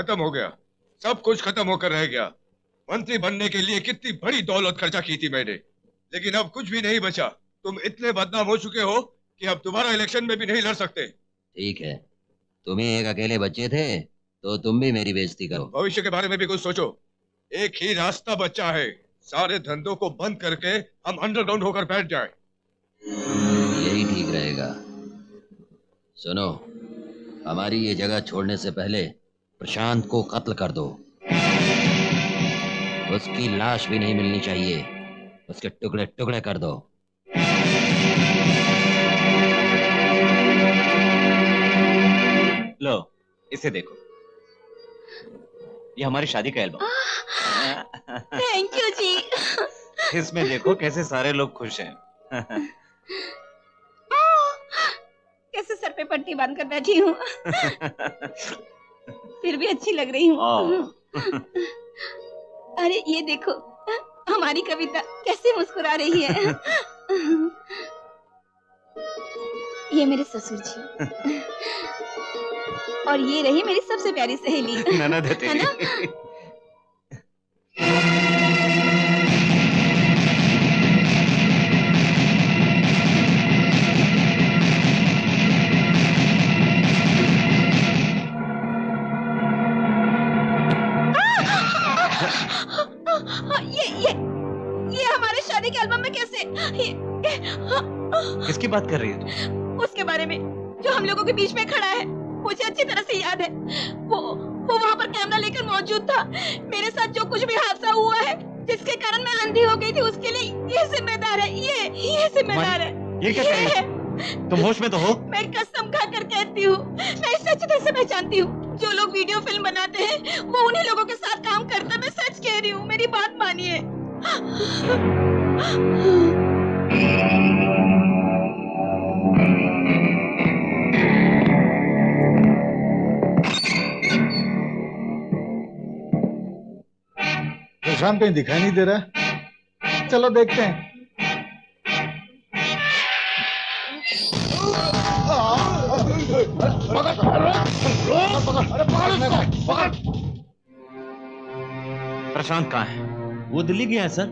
खत्म हो गया। सब कुछ खत्म होकर रह गया। मंत्री बनने के लिए कितनी बड़ी दौलत खर्चा की थी मैंने, लेकिन अब कुछ भी नहीं बचा। तुम इतने बदनाम हो चुके हो कि अब दोबारा इलेक्शन में भी नहीं लड़ सकते। ठीक है, तुम ही एक अकेले बच्चे थे तो तुम भी मेरी बेइज्जती करो। भविष्य के बारे में भी कुछ सोचो। एक ही रास्ता बचा है, सारे धंधों को बंद करके हम अंडरग्राउंड होकर बैठ जाएं। यही ठीक रहेगा। सुनो, हमारी ये जगह छोड़ने से पहले प्रशांत को कत्ल कर दो। उसकी लाश भी नहीं मिलनी चाहिए, उसके टुकड़े टुकड़े कर दो। लो, इसे देखो, ये हमारी शादी का एल्बम। थैंक यू जी। इसमें देखो कैसे सारे लोग खुश हैं। कैसे सर पे पट्टी बांध कर बैठी हूँ। फिर भी अच्छी लग रही हूँ। अरे ये देखो, हमारी कविता कैसे मुस्कुरा रही है। ये मेरे ससुर जी और ये रही मेरी सबसे प्यारी सहेली ननद है तेरी। है ना? ये हमारे शादी के एल्बम में कैसे? किसकी बात कर रही है तू? उसके बारे में जो हम लोगों के बीच में खड़ा है। मुझे अच्छी तरह से याद है, वो वहाँ पर कैमरा लेकर मौजूद था। मेरे साथ जो कुछ भी हादसा हुआ है, जिसके कारण मैं अंधी हो गई थी, उसके लिए ये जिम्मेदार है। ये जिम्मेदार है। ये क्या कह रही है? तुम होश में तो हो? मैं कसम खाकर कहती हूँ, मैं इसे अच्छी तरह से पहचानती हूँ। जो लोग वीडियो फिल्म बनाते हैं, वो उन्हीं लोगों के साथ काम करते हैं। मैं सच कह रही हूँ, मेरी बात मानिए। प्रशांत कहीं दिखाई नहीं दे रहा। चलो देखते हैं। प्रशांत कहाँ है? वो दिल्ली गया है सर।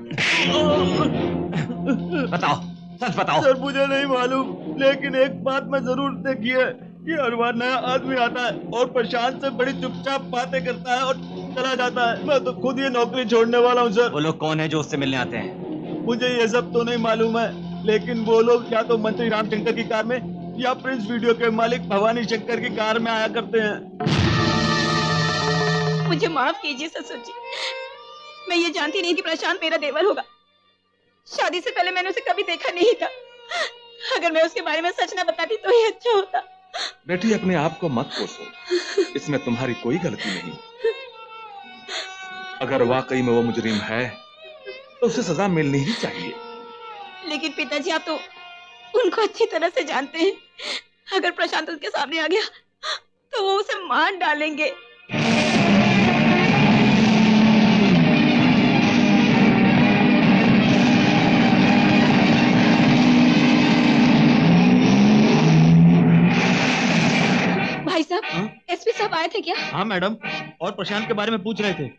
बताओ, सच बताओ। सर मुझे नहीं मालूम, लेकिन एक बात मैं जरूर देखी है कि हर बार नया आदमी आता है और प्रशांत से बड़ी चुपचाप बातें करता है और चला जाता है। मैं तो खुद ये नौकरी छोड़ने वाला हूँ सर। वो लोग कौन है जो उससे मिलने आते हैं? मुझे ये सब तो नहीं मालूम है, लेकिन वो लोग या तो मंत्री रामशंकर की कार में या प्रिंस वीडियो के मालिक भवानी शंकर की कार में आया करते हैं। मुझे माफ कीजिए ससुर जी, मैं ये जानती नहीं कि प्रशांत मेरा देवर होगा। शादी से पहले मैंने उसे कभी देखा नहीं था। अगर मैं उसके बारे में सच ना बताती तो ही अच्छा होता। बेटी, अपने आप को मत कोसो, इसमें तुम्हारी कोई गलती नहीं। अगर वाकई में वो मुजरिम है तो उसे सजा मिलनी ही चाहिए। लेकिन पिताजी, आप तो उनको अच्छी तरह से जानते हैं। अगर प्रशांत उसके सामने आ गया तो वो उसे मार डालेंगे। भाई साहब, एसपी साहब आए थे क्या? हाँ मैडम, और प्रशांत के बारे में पूछ रहे थे।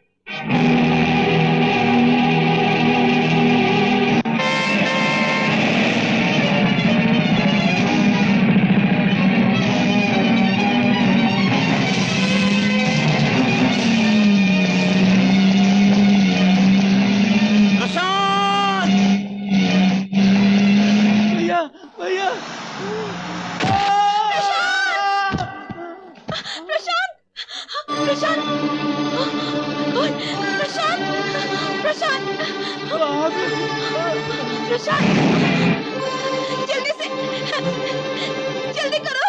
भैया प्रशांत! प्रशांत! प्रशांत! प्रशांत! प्रशांत! जल्दी से, जल्दी करो।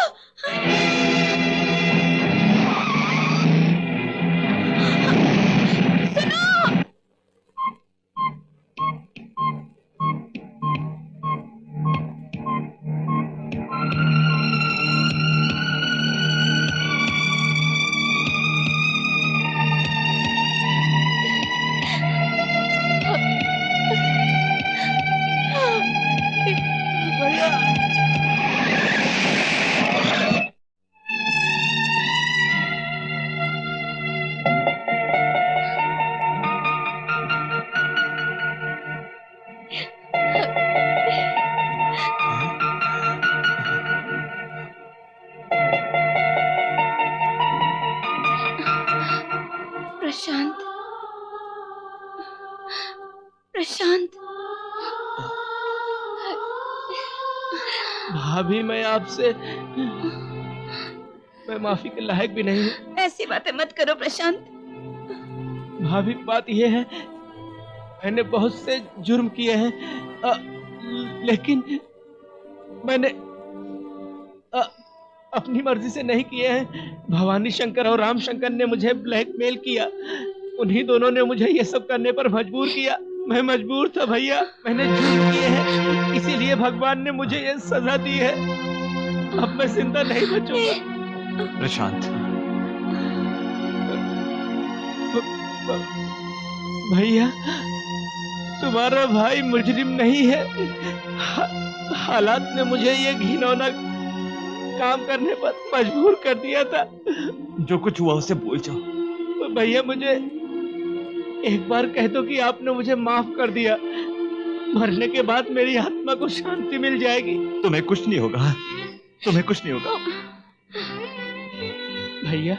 प्रशांत, प्रशांत। भाभी मैं माफी के लायक भी नहीं हूँ। ऐसी बातें मत करो प्रशांत। भाभी बात यह है, मैंने बहुत से जुर्म किए हैं, लेकिन मैंने अपनी मर्जी से नहीं किए हैं। भवानी शंकर और राम शंकर ने मुझे ब्लैकमेल किया, उन्हीं दोनों ने मुझे ये सब करने पर मजबूर किया। मैं मजबूर था भैया, मैंने जुर्म किए हैं, इसीलिए भगवान ने मुझे ये सजा दी है। अब मैं जिंदा नहीं बचूंगा। प्रशांत, भैया तुम्हारा भाई मुजरिम नहीं है, हालात ने मुझे ये घिनौना काम करने पर मजबूर कर दिया था। जो कुछ हुआ उसे भूल जाओ। भैया मुझे एक बार कह दो कि आपने मुझे माफ कर दिया, मरने के बाद मेरी आत्मा को शांति मिल जाएगी। तुम्हें कुछ नहीं होगा, तुम्हें कुछ नहीं होगा। भैया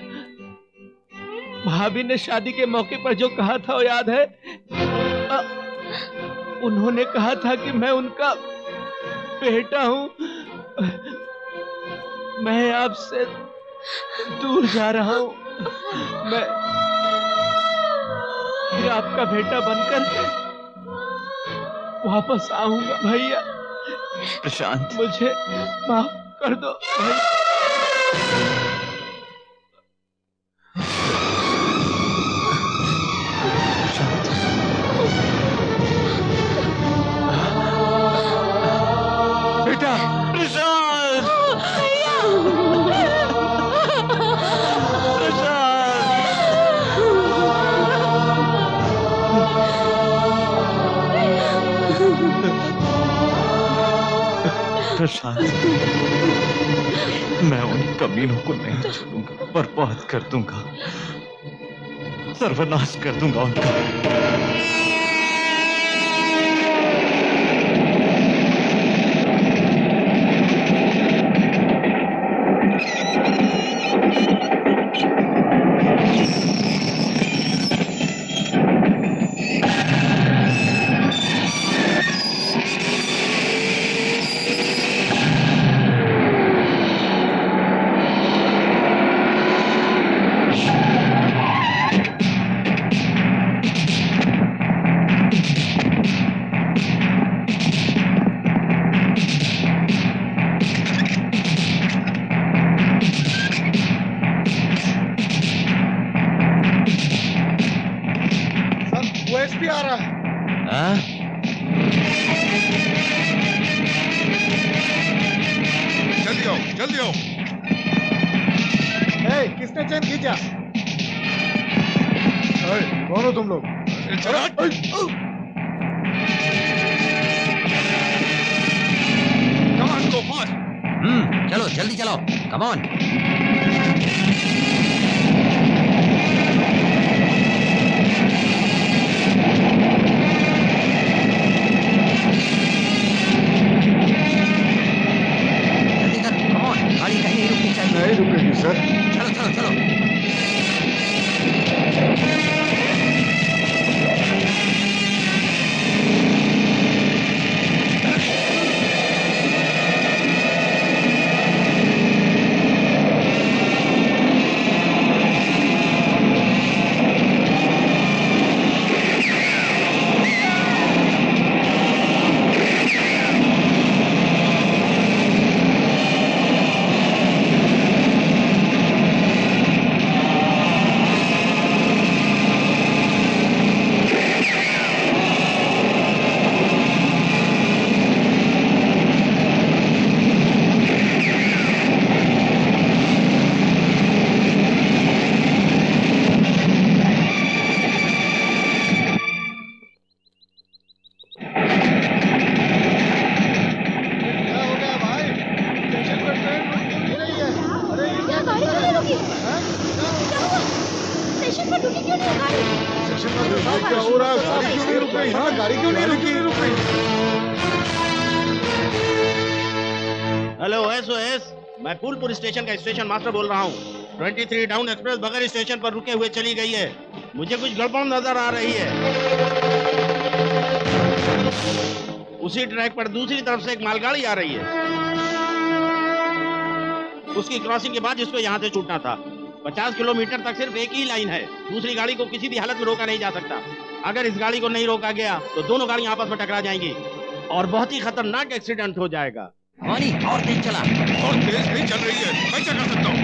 भाभी ने शादी के मौके पर जो कहा था वो याद है? उन्होंने कहा था कि मैं उनका बेटा हूं। मैं आपसे दूर जा रहा हूं, मैं फिर आपका बेटा बनकर वापस आऊंगा। भैया प्रशांत, मुझे माफ कर दो भैया। बेटा प्रशांत, प्रशांत, मैं उन कमीनों को नहीं छोड़ूंगा, बर्बाद कर दूंगा, सर्वनाश कर दूंगा उनका। एसपी आ रहा है। हाँ? जल्दी आओ, जल्दी आओ। किसने चैन खींचा? कौन हो तुम लोग? चलो कमान को फास्ट। चलो जल्दी चलो, कम ऑन। गाड़ी कहीं नहीं रुकनी चाहिए। नहीं रुकेगी सर। चलो चलो चलो। गाड़ी क्यों नहीं रुकी? हेलो SOS, मैं फूलपुर स्टेशन का स्टेशन मास्टर बोल रहा हूँ। 23 डाउन एक्सप्रेस बगैर स्टेशन पर रुके हुए चली गई है। मुझे कुछ गड़बड़ नजर आ रही है। उसी ट्रैक पर दूसरी तरफ से एक मालगाड़ी आ रही है। उसकी क्रॉसिंग के बाद जिसको यहाँ से छूटना था। 50 किलोमीटर तक सिर्फ एक ही लाइन है। दूसरी गाड़ी को किसी भी हालत में रोका नहीं जा सकता। अगर इस गाड़ी को नहीं रोका गया तो दोनों गाड़ियां आपस में टकरा जाएंगी और बहुत ही खतरनाक एक्सीडेंट हो जाएगा। भवानी और तेज चला। और तेज नहीं चल रही है, मैं क्या कर सकता हूँ?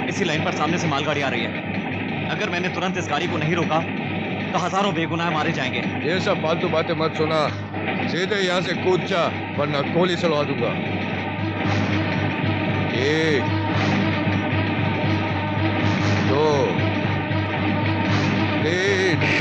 इसी लाइन पर सामने से मालगाड़ी आ रही है। अगर मैंने तुरंत इस गाड़ी को नहीं रोका तो हजारों बेगुनाह मारे जाएंगे। ये सब फालतू बातें मत सुना, सीधे यहाँ से कूद जा वरना गोली चलवा दूंगा। 1 2 3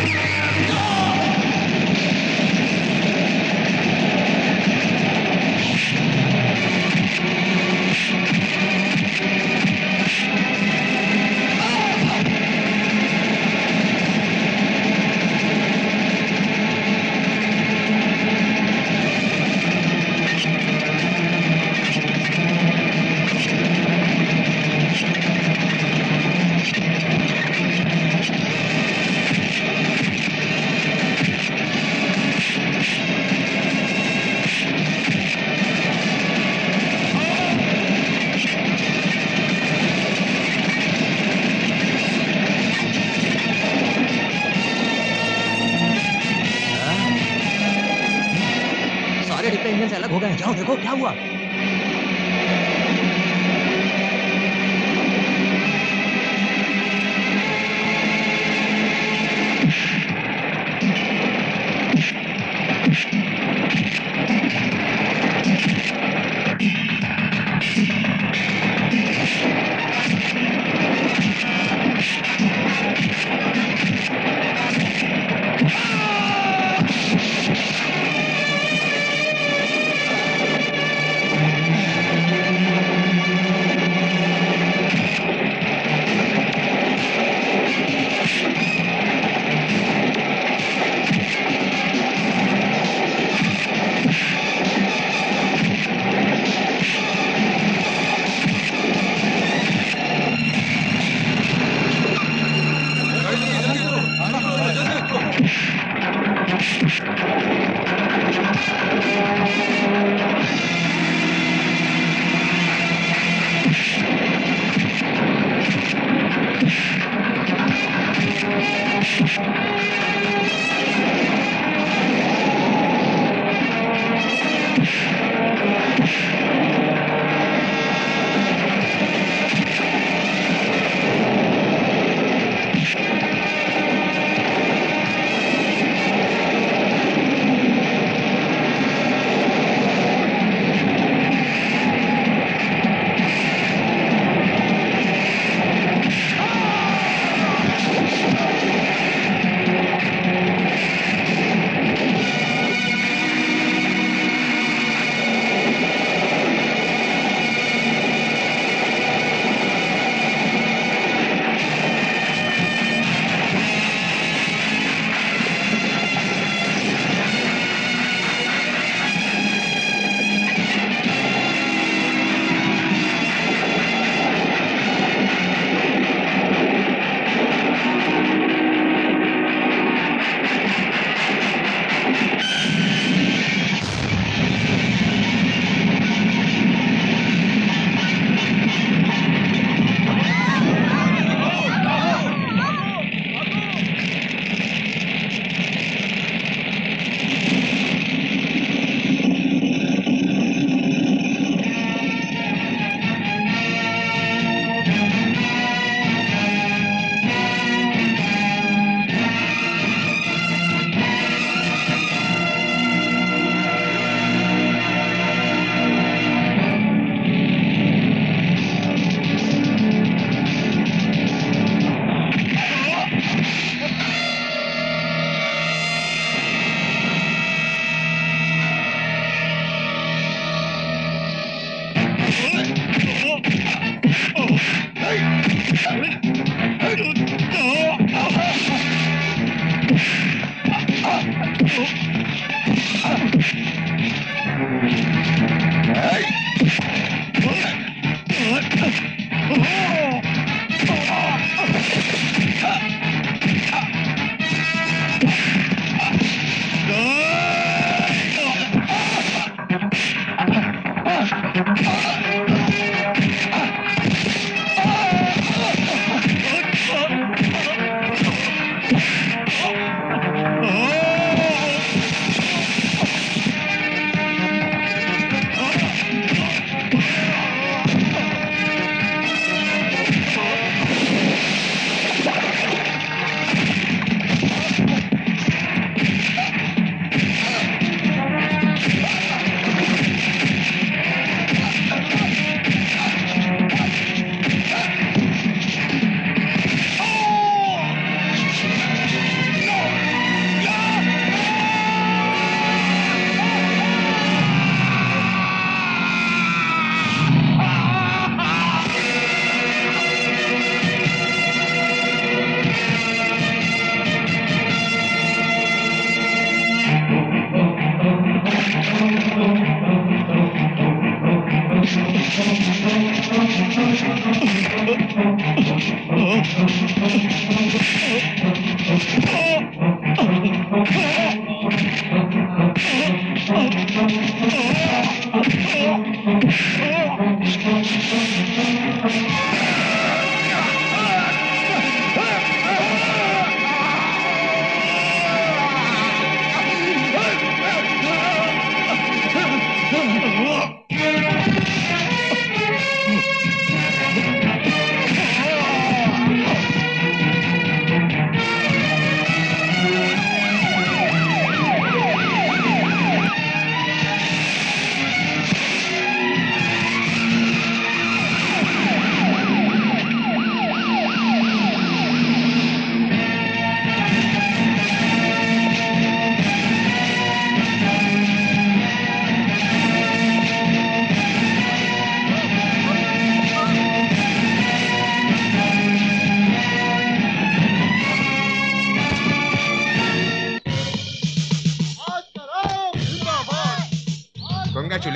सारे डिब्बे इंजन से अलग हो गए। जाओ देखो क्या हुआ।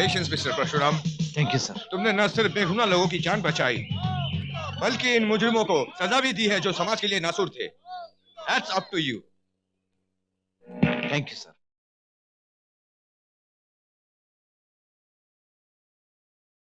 Congratulations, Mr. Parshuram. Thank you sir. तुमने न सिर्फ बेगुनाह लोगों की जान बचाई, बल्कि इन मुजरिमों को सजा भी दी है जो समाज के लिए नासूर थे। That's up to you। Thank you sir.